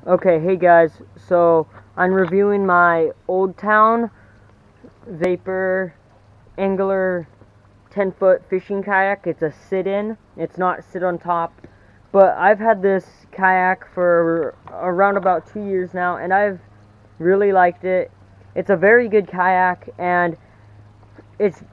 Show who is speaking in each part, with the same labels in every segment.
Speaker 1: Okay, hey guys, so I'm reviewing my Old Town Vapor Angler 10-foot fishing kayak. It's a sit-in, it's not sit on top, but I've had this kayak for around about 2 years now, and I've really liked it. It's a very good kayak, and it's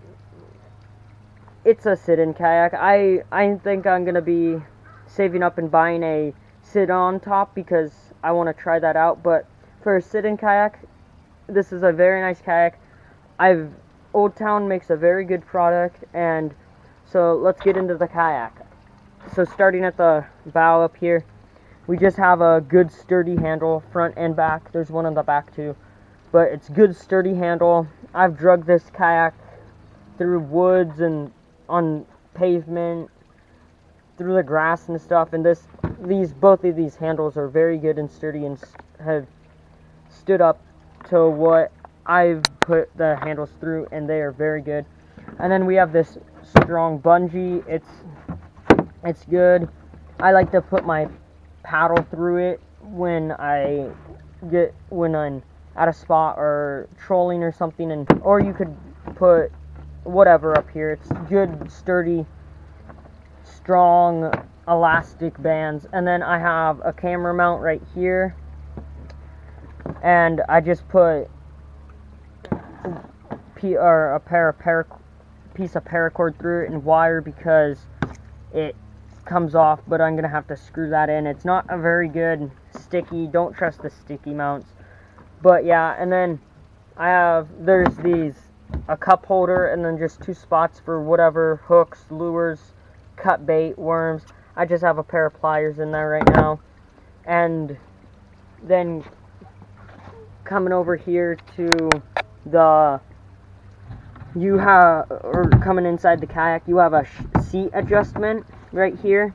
Speaker 1: a sit-in kayak. I think I'm gonna be saving up and buying a sit-on top because I want to try that out. But for a sit-in kayak, this is a very nice kayak. Old Town makes a very good product, and so let's get into the kayak. So starting at the bow up here, we just have a good sturdy handle, front and back. There's one on the back too, but it's good sturdy handle. I've dragged this kayak through woods and on pavement, through the grass and stuff, and both of these handles are very good and sturdy and have stood up to what I've put the handles through, and they are very good. And then we have this strong bungee. It's good. I like to put my paddle through it when I'm at a spot or trolling or something, or you could put whatever up here. It's good, sturdy, strong elastic bands. And then I have a camera mount right here, and I just put a piece of paracord through it and wire because it comes off, but I'm gonna have to screw that in. It's not a very good sticky, don't trust the sticky mounts, but yeah. And then there's a cup holder, and then just 2 spots for whatever hooks, lures, cut bait, worms. I just have a pair of pliers in there right now. And then coming over here to coming inside the kayak, you have a seat adjustment right here.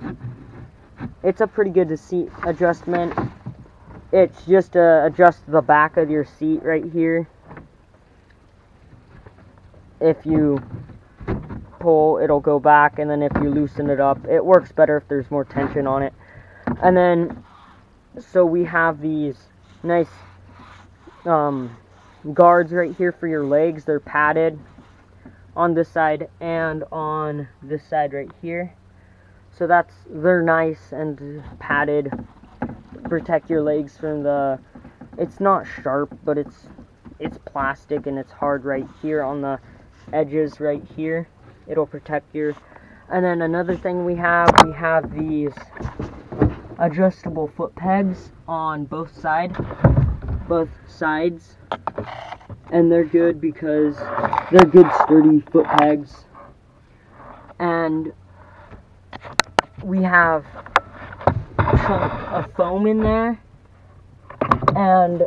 Speaker 1: It's a pretty good seat adjustment. It's just to adjust the back of your seat right here. If you pull, it'll go back, and then if you loosen it up, it works better if there's more tension on it. And then, so we have these nice guards right here for your legs. They're padded on this side and on this side right here. So they're nice and padded, protect your legs from it's not sharp, but it's plastic, and it's hard right here on the edges right here. It'll protect your. And then another thing we have these adjustable foot pegs on both sides, and they're good because they're good sturdy foot pegs. And we have a chunk of foam in there, and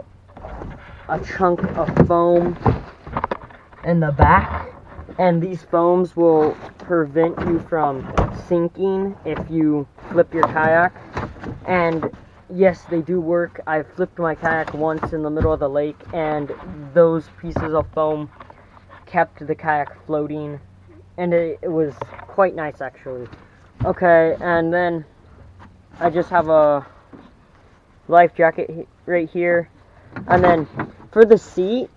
Speaker 1: a chunk of foam in the back, and these foams will prevent you from sinking if you flip your kayak. And yes, they do work. I flipped my kayak once in the middle of the lake, and those pieces of foam kept the kayak floating, and it was quite nice actually. Okay, and then I just have a life jacket right here. And then for the seat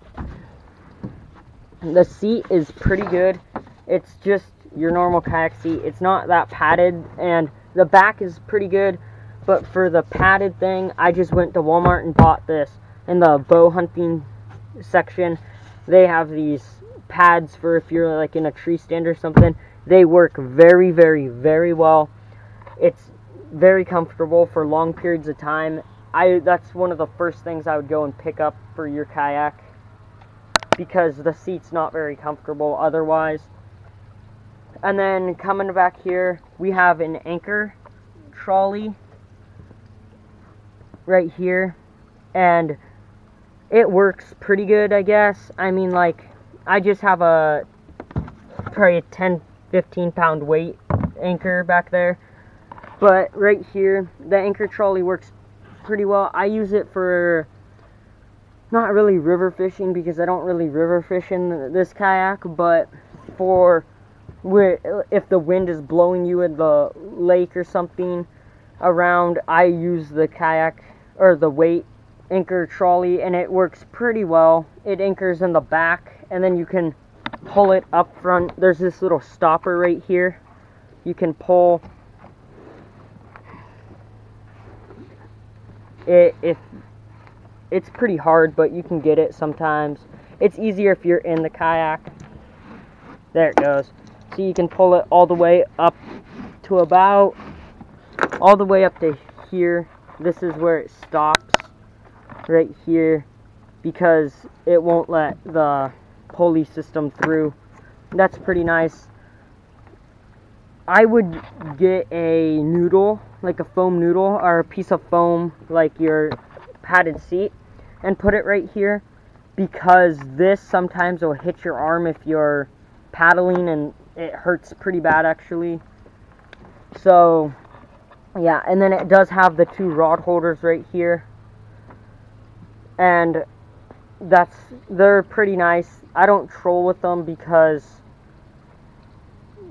Speaker 1: is pretty good. It's just your normal kayak seat. It's not that padded, and the back is pretty good. But for the padded thing, I just went to Walmart and bought this. In the bow hunting section, they have these pads for if you're like in a tree stand or something. They work very, very, very well. It's very comfortable for long periods of time. That's one of the first things I would go and pick up for your kayak, because the seat's not very comfortable otherwise. And then coming back here, we have an anchor trolley right here, and it works pretty good, I guess. I mean, like, I just have probably a 10-15 pound weight anchor back there, but right here the anchor trolley works pretty well. I use it for not really river fishing, because I don't really river fish in this kayak, but if the wind is blowing you in the lake or something around, I use the kayak or the weight anchor trolley, and it works pretty well. It anchors in the back, and then you can pull it up front. There's this little stopper right here. You can pull it. If it's pretty hard, but you can get it sometimes. It's easier if you're in the kayak. There it goes. So you can pull it all the way up to about all the way up to here. This is where it stops right here because it won't let the pulley system through. That's pretty nice. I would get a noodle, like a foam noodle, or a piece of foam like your padded seat, and put it right here, because this sometimes will hit your arm if you're paddling, and it hurts pretty bad actually. So yeah, and then it does have the 2 rod holders right here, and they're pretty nice. I don't troll with them because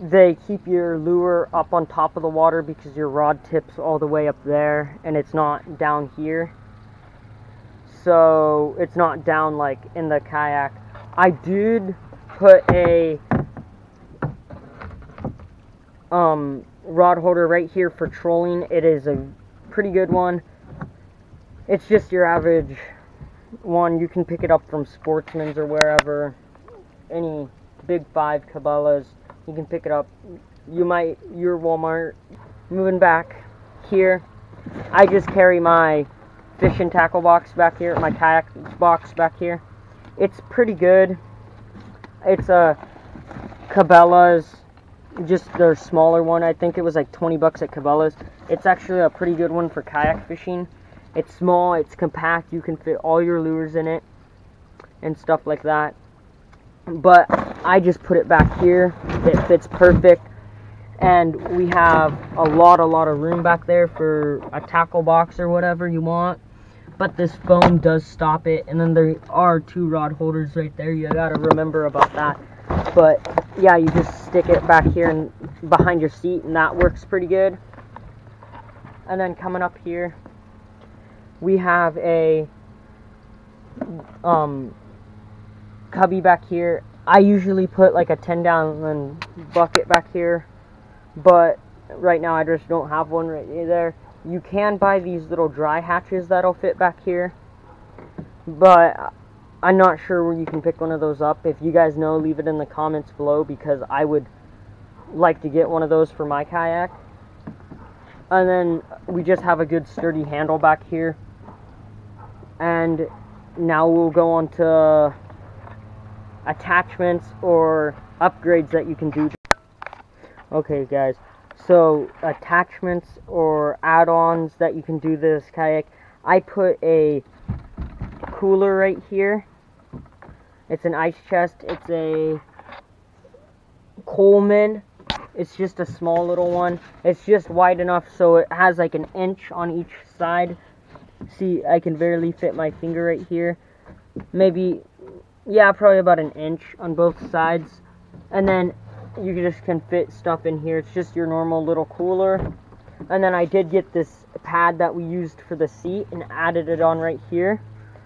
Speaker 1: they keep your lure up on top of the water, because your rod tips all the way up there and it's not down here. So it's not down like in the kayak. I did put a rod holder right here for trolling. It is a pretty good one. It's just your average one. You can pick it up from Sportsman's or wherever. Any Big 5 Cabela's, you can pick it up. Your Walmart. Moving back here, I just carry my fishing tackle box back here, my kayak box back here. It's pretty good. It's a Cabela's, just their smaller one. I think it was like 20 bucks at Cabela's. It's actually a pretty good one for kayak fishing. It's small, it's compact, you can fit all your lures in it and stuff like that. But I just put it back here. It fits perfect. And we have a lot of room back there for a tackle box or whatever you want. But this foam does stop it. And then there are 2 rod holders right there. You gotta remember about that. But yeah, you just stick it back here and behind your seat, and that works pretty good. And then coming up here, we have a cubby back here. I usually put like a 10-gallon bucket back here, but right now I just don't have one right there. You can buy these little dry hatches that'll fit back here, but I'm not sure where you can pick one of those up. If you guys know, leave it in the comments below, because I would like to get one of those for my kayak. And then we just have a good sturdy handle back here. And now we'll go on to attachments or upgrades that you can do. Okay guys, so attachments or add-ons that you can do this kayak. I put a cooler right here. It's an ice chest. It's a Coleman. It's just a small little one. It's just wide enough so it has like an inch on each side. See, I can barely fit my finger right here. Maybe, yeah, probably about an inch on both sides. And then you just can fit stuff in here. It's just your normal little cooler. And then I did get this pad that we used for the seat and added it on right here.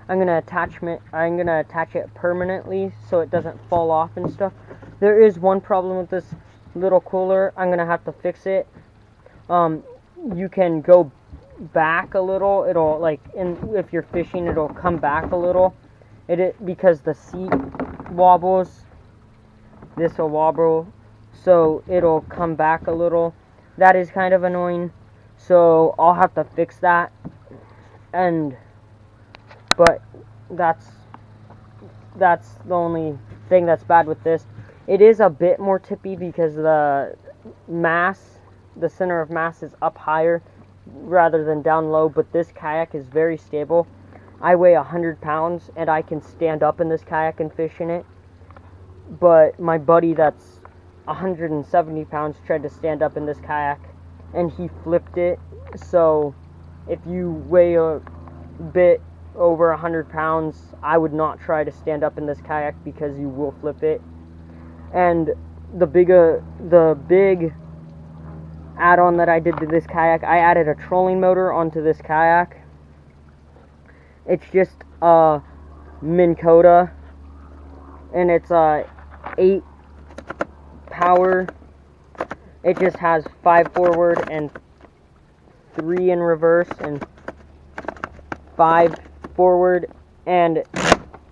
Speaker 1: I'm gonna attach it permanently so it doesn't fall off and stuff. There is one problem with this little cooler. I'm gonna have to fix it. You can go back a little. It'll like, if you're fishing, it'll come back a little. Because the seat wobbles. This will wobble, so it'll come back a little. That is kind of annoying. So I'll have to fix that. But that's the only thing that's bad with this. It is a bit more tippy because the center of mass is up higher rather than down low, but this kayak is very stable. I weigh 100 pounds and I can stand up in this kayak and fish in it. But my buddy that's 170 pounds tried to stand up in this kayak and he flipped it. So if you weigh a bit over 100 pounds, I would not try to stand up in this kayak because you will flip it. And the big add-on that I did to this kayak, I added a trolling motor onto this kayak. It's just a Minn Kota, and it's a 8 power. It just has 5 forward and 3 in reverse and 5 forward, and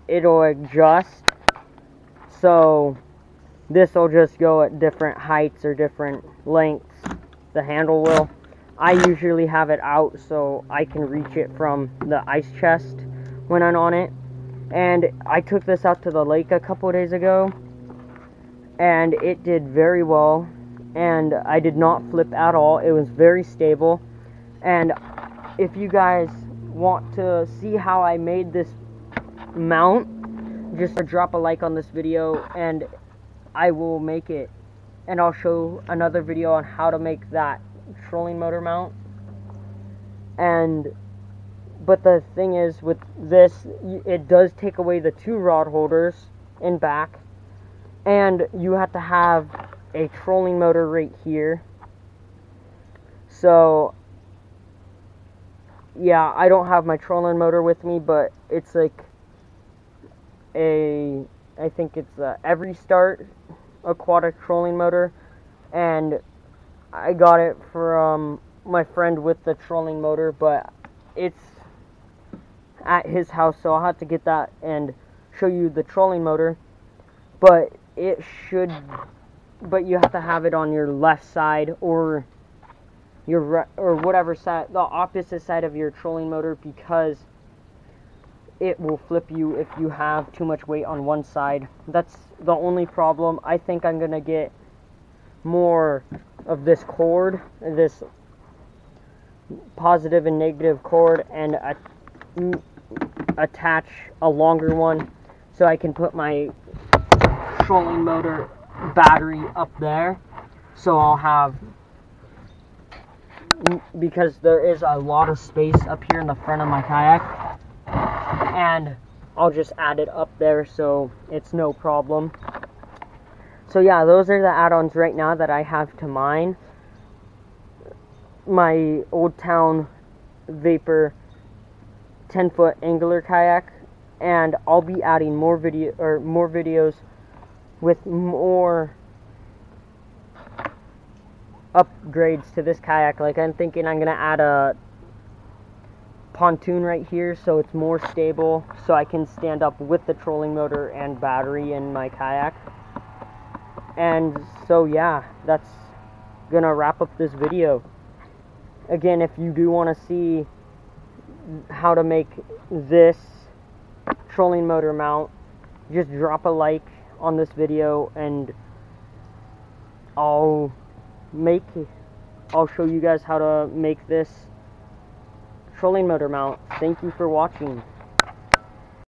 Speaker 1: it'll adjust. So this will just go at different heights or different lengths. The handle will. I usually have it out so I can reach it from the ice chest when I'm on it. And I took this out to the lake a couple days ago, and it did very well. And I did not flip at all. It was very stable. And if you guys want to see how I made this mount, just drop a like on this video and I will make it. And I'll show another video on how to make that trolling motor mount. But the thing is, with this, it does take away the 2 rod holders in back, and you have to have a trolling motor right here. So yeah, I don't have my trolling motor with me, but it's like I think it's a Every Start aquatic trolling motor, and I got it from my friend with the trolling motor, but it's at his house, so I'll have to get that and show you the trolling motor. But you have to have it on your left side or your or whatever side, the opposite side of your trolling motor, because it will flip you if you have too much weight on one side. That's the only problem. I think I'm gonna get more of this cord, this positive and negative cord, and attach a longer one so I can put my trolling motor battery up there. So I'll have, because there is a lot of space up here in the front of my kayak, and I'll just add it up there so it's no problem. So yeah, those are the add-ons right now that I have to mine. My Old Town Vapor 10-foot angular kayak, and I'll be adding more videos with more upgrades to this kayak. Like, I'm thinking I'm gonna add a pontoon right here so it's more stable, so I can stand up with the trolling motor and battery in my kayak. And so yeah, that's gonna wrap up this video. Again, if you do want to see how to make this trolling motor mount, just drop a like on this video and I'll show you guys how to make this trolling motor mount. Thank you for watching.